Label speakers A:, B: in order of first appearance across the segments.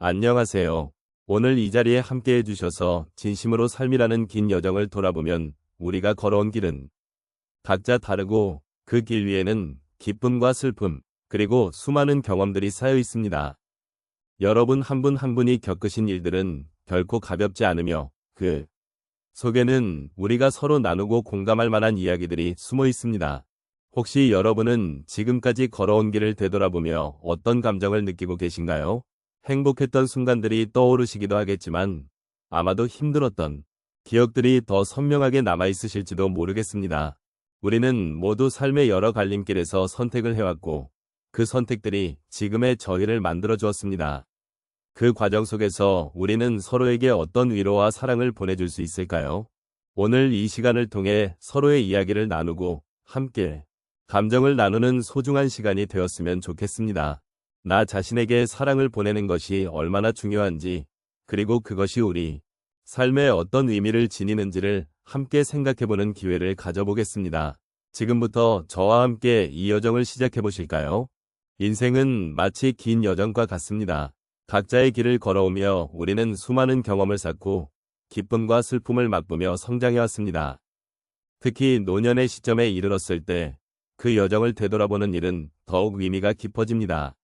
A: 안녕하세요. 오늘 이 자리에 함께 해주셔서 진심으로 삶이라는 긴 여정을 돌아보면 우리가 걸어온 길은 각자 다르고 그 길 위에는 기쁨과 슬픔, 그리고 수많은 경험들이 쌓여 있습니다. 여러분 한 분 한 분이 겪으신 일들은 결코 가볍지 않으며 그 속에는 우리가 서로 나누고 공감할 만한 이야기들이 숨어 있습니다. 혹시 여러분은 지금까지 걸어온 길을 되돌아보며 어떤 감정을 느끼고 계신가요? 행복했던 순간들이 떠오르시기도 하겠지만 아마도 힘들었던 기억들이 더 선명하게 남아있으실지도 모르겠습니다. 우리는 모두 삶의 여러 갈림길에서 선택을 해왔고 그 선택들이 지금의 저희를 만들어 주었습니다. 그 과정 속에서 우리는 서로에게 어떤 위로와 사랑을 보내줄 수 있을까요? 오늘 이 시간을 통해 서로의 이야기를 나누고 함께 감정을 나누는 소중한 시간이 되었으면 좋겠습니다. 나 자신에게 사랑을 보내는 것이 얼마나 중요한지, 그리고 그것이 우리 삶에 어떤 의미를 지니는지를 함께 생각해보는 기회를 가져보겠습니다. 지금부터 저와 함께 이 여정을 시작해 보실까요? 인생은 마치 긴 여정과 같습니다. 각자의 길을 걸어오며 우리는 수많은 경험을 쌓고 기쁨과 슬픔을 맛보며 성장해왔습니다. 특히 노년의 시점에 이르렀을 때 그 여정을 되돌아보는 일은 더욱 의미가 깊어집니다.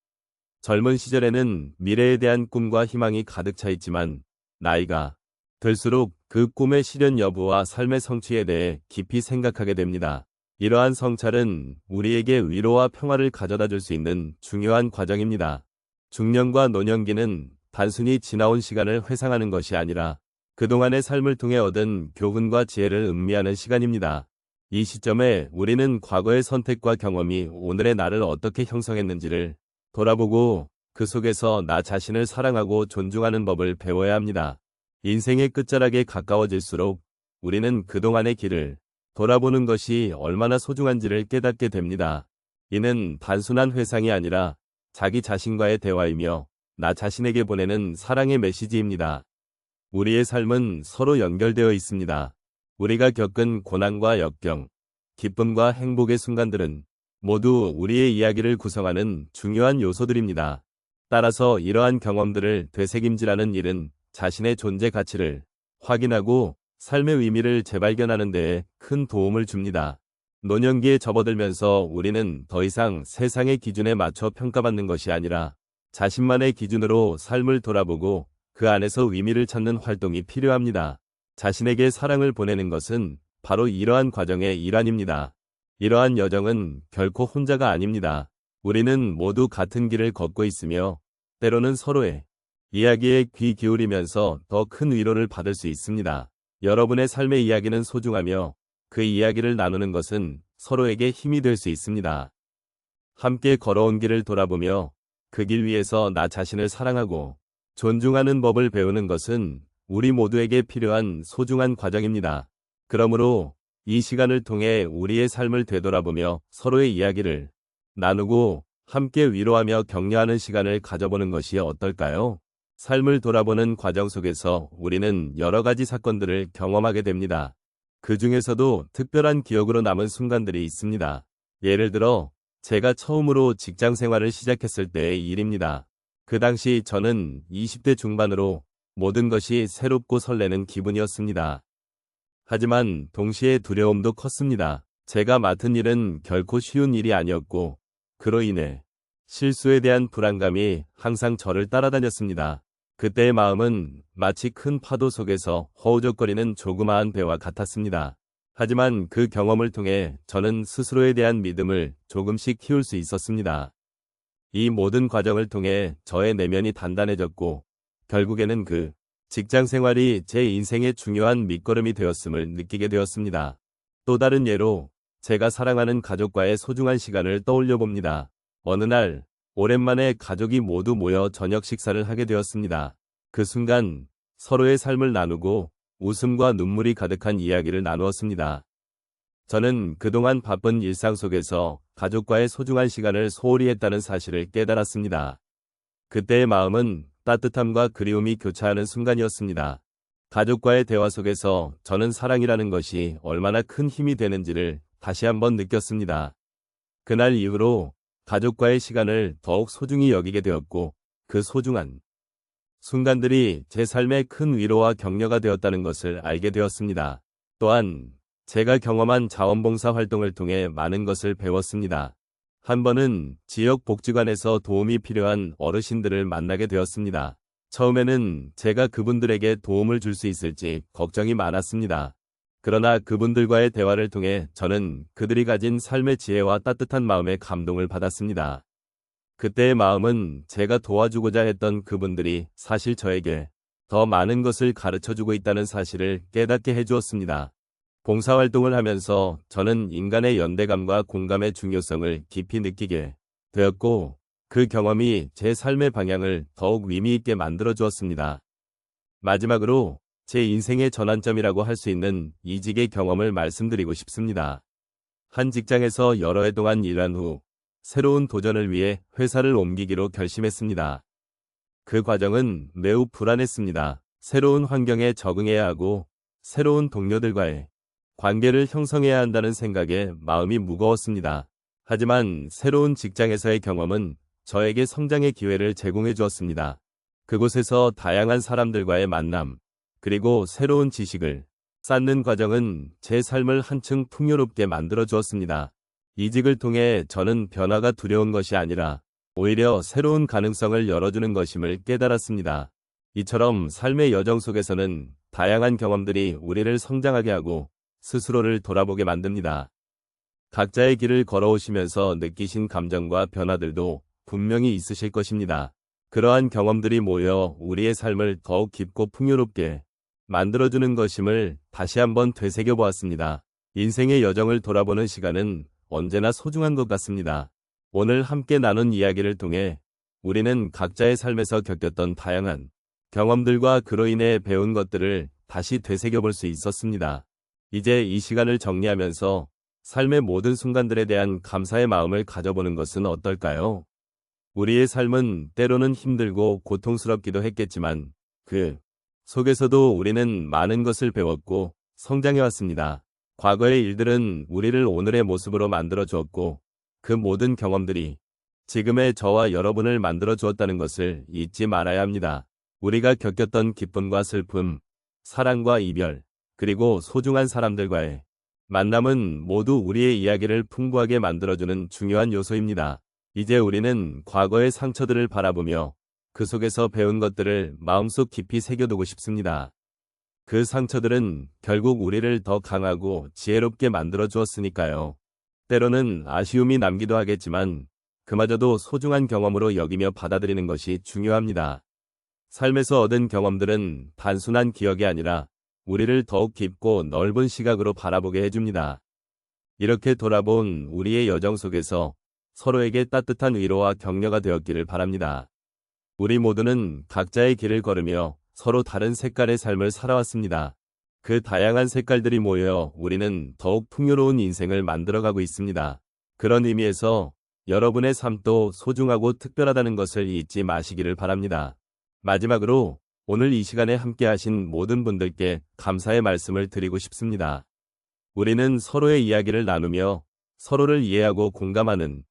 A: 젊은 시절에는 미래에 대한 꿈과 희망이 가득 차 있지만 나이가 들수록 그 꿈의 실현 여부와 삶의 성취에 대해 깊이 생각하게 됩니다. 이러한 성찰은 우리에게 위로와 평화를 가져다 줄 수 있는 중요한 과정입니다. 중년과 노년기는 단순히 지나온 시간을 회상하는 것이 아니라 그동안의 삶을 통해 얻은 교훈과 지혜를 음미하는 시간입니다. 이 시점에 우리는 과거의 선택과 경험이 오늘의 나를 어떻게 형성했는지를 돌아보고 그 속에서 나 자신을 사랑하고 존중하는 법을 배워야 합니다. 인생의 끝자락에 가까워질수록 우리는 그동안의 길을 돌아보는 것이 얼마나 소중한지를 깨닫게 됩니다. 이는 단순한 회상이 아니라 자기 자신과의 대화이며 나 자신에게 보내는 사랑의 메시지입니다. 우리의 삶은 서로 연결되어 있습니다. 우리가 겪은 고난과 역경, 기쁨과 행복의 순간들은 모두 우리의 이야기를 구성하는 중요한 요소들입니다. 따라서 이러한 경험들을 되새김질하는 일은 자신의 존재 가치를 확인하고 삶의 의미를 재발견하는 데에 큰 도움을 줍니다. 노년기에 접어들면서 우리는 더 이상 세상의 기준에 맞춰 평가받는 것이 아니라 자신만의 기준으로 삶을 돌아보고 그 안에서 의미를 찾는 활동이 필요합니다. 자신에게 사랑을 보내는 것은 바로 이러한 과정의 일환입니다. 이러한 여정은 결코 혼자가 아닙니다. 우리는 모두 같은 길을 걷고 있으며 때로는 서로의 이야기에 귀 기울이면서 더 큰 위로를 받을 수 있습니다. 여러분의 삶의 이야기는 소중하며 그 이야기를 나누는 것은 서로에게 힘이 될 수 있습니다. 함께 걸어온 길을 돌아보며 그 길 위에서 나 자신을 사랑하고 존중하는 법을 배우는 것은 우리 모두에게 필요한 소중한 과정입니다. 그러므로 이 시간을 통해 우리의 삶을 되돌아보며 서로의 이야기를 나누고 함께 위로하며 격려하는 시간을 가져보는 것이 어떨까요? 삶을 돌아보는 과정 속에서 우리는 여러 가지 사건들을 경험하게 됩니다. 그 중에서도 특별한 기억으로 남은 순간들이 있습니다. 예를 들어 제가 처음으로 직장 생활을 시작했을 때의 일입니다. 그 당시 저는 20대 중반으로 모든 것이 새롭고 설레는 기분이었습니다. 하지만 동시에 두려움도 컸습니다. 제가 맡은 일은 결코 쉬운 일이 아니었고 그로 인해 실수에 대한 불안감이 항상 저를 따라다녔습니다. 그때의 마음은 마치 큰 파도 속에서 허우적거리는 조그마한 배와 같았습니다. 하지만 그 경험을 통해 저는 스스로에 대한 믿음을 조금씩 키울 수 있었습니다. 이 모든 과정을 통해 저의 내면이 단단해졌고 결국에는 그 직장 생활이 제 인생의 중요한 밑거름이 되었음을 느끼게 되었습니다. 또 다른 예로 제가 사랑하는 가족과의 소중한 시간을 떠올려 봅니다. 어느 날 오랜만에 가족이 모두 모여 저녁 식사를 하게 되었습니다. 그 순간 서로의 삶을 나누고 웃음과 눈물이 가득한 이야기를 나누었습니다. 저는 그동안 바쁜 일상 속에서 가족과의 소중한 시간을 소홀히 했다는 사실을 깨달았습니다. 그때의 마음은 따뜻함과 그리움이 교차하는 순간이었습니다. 가족과의 대화 속에서 저는 사랑이라는 것이 얼마나 큰 힘이 되는지를 다시 한번 느꼈습니다. 그날 이후로 가족과의 시간을 더욱 소중히 여기게 되었고 그 소중한 순간들이 제 삶에 큰 위로와 격려가 되었다는 것을 알게 되었습니다. 또한 제가 경험한 자원봉사 활동을 통해 많은 것을 배웠습니다. 한 번은 지역 복지관에서 도움이 필요한 어르신들을 만나게 되었습니다. 처음에는 제가 그분들에게 도움을 줄 수 있을지 걱정이 많았습니다. 그러나 그분들과의 대화를 통해 저는 그들이 가진 삶의 지혜와 따뜻한 마음에 감동을 받았습니다. 그때의 마음은 제가 도와주고자 했던 그분들이 사실 저에게 더 많은 것을 가르쳐주고 있다는 사실을 깨닫게 해주었습니다. 봉사활동을 하면서 저는 인간의 연대감과 공감의 중요성을 깊이 느끼게 되었고, 그 경험이 제 삶의 방향을 더욱 의미 있게 만들어 주었습니다. 마지막으로 제 인생의 전환점이라고 할 수 있는 이직의 경험을 말씀드리고 싶습니다. 한 직장에서 여러 해 동안 일한 후 새로운 도전을 위해 회사를 옮기기로 결심했습니다. 그 과정은 매우 불안했습니다. 새로운 환경에 적응해야 하고 새로운 동료들과의 관계를 형성해야 한다는 생각에 마음이 무거웠습니다. 하지만 새로운 직장에서의 경험은 저에게 성장의 기회를 제공해 주었습니다. 그곳에서 다양한 사람들과의 만남, 그리고 새로운 지식을 쌓는 과정은 제 삶을 한층 풍요롭게 만들어 주었습니다. 이직을 통해 저는 변화가 두려운 것이 아니라 오히려 새로운 가능성을 열어주는 것임을 깨달았습니다. 이처럼 삶의 여정 속에서는 다양한 경험들이 우리를 성장하게 하고 스스로를 돌아보게 만듭니다. 각자의 길을 걸어오시면서 느끼신 감정과 변화들도 분명히 있으실 것입니다. 그러한 경험들이 모여 우리의 삶을 더욱 깊고 풍요롭게 만들어주는 것임을 다시 한번 되새겨보았습니다. 인생의 여정을 돌아보는 시간은 언제나 소중한 것 같습니다. 오늘 함께 나눈 이야기를 통해 우리는 각자의 삶에서 겪었던 다양한 경험들과 그로 인해 배운 것들을 다시 되새겨볼 수 있었습니다. 이제 이 시간을 정리하면서 삶의 모든 순간들에 대한 감사의 마음을 가져보는 것은 어떨까요? 우리의 삶은 때로는 힘들고 고통스럽기도 했겠지만 그 속에서도 우리는 많은 것을 배웠고 성장해왔습니다. 과거의 일들은 우리를 오늘의 모습으로 만들어 주었고 그 모든 경험들이 지금의 저와 여러분을 만들어 주었다는 것을 잊지 말아야 합니다. 우리가 겪었던 기쁨과 슬픔, 사랑과 이별, 그리고 소중한 사람들과의 만남은 모두 우리의 이야기를 풍부하게 만들어주는 중요한 요소입니다. 이제 우리는 과거의 상처들을 바라보며 그 속에서 배운 것들을 마음속 깊이 새겨두고 싶습니다. 그 상처들은 결국 우리를 더 강하고 지혜롭게 만들어 주었으니까요. 때로는 아쉬움이 남기도 하겠지만 그마저도 소중한 경험으로 여기며 받아들이는 것이 중요합니다. 삶에서 얻은 경험들은 단순한 기억이 아니라 우리를 더욱 깊고 넓은 시각으로 바라보게 해줍니다. 이렇게 돌아본 우리의 여정 속에서 서로에게 따뜻한 위로와 격려가 되었기를 바랍니다. 우리 모두는 각자의 길을 걸으며 서로 다른 색깔의 삶을 살아왔습니다. 그 다양한 색깔들이 모여 우리는 더욱 풍요로운 인생을 만들어가고 있습니다. 그런 의미에서 여러분의 삶도 소중하고 특별하다는 것을 잊지 마시기를 바랍니다. 마지막으로 오늘 이 시간에 함께 하신 모든 분들께 감사의 말씀을 드리고 싶습니다. 우리는 서로의 이야기를 나누며 서로를 이해하고 공감하는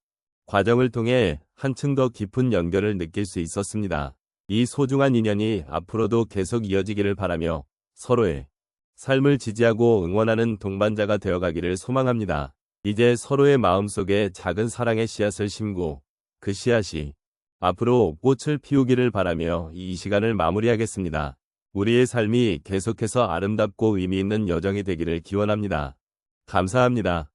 A: 과정을 통해 한층 더 깊은 연결을 느낄 수 있었습니다. 이 소중한 인연이 앞으로도 계속 이어지기를 바라며 서로의 삶을 지지하고 응원하는 동반자가 되어가기를 소망합니다. 이제 서로의 마음속에 작은 사랑의 씨앗을 심고 그 씨앗이 앞으로 꽃을 피우기를 바라며 이 시간을 마무리하겠습니다. 우리의 삶이 계속해서 아름답고 의미 있는 여정이 되기를 기원합니다. 감사합니다.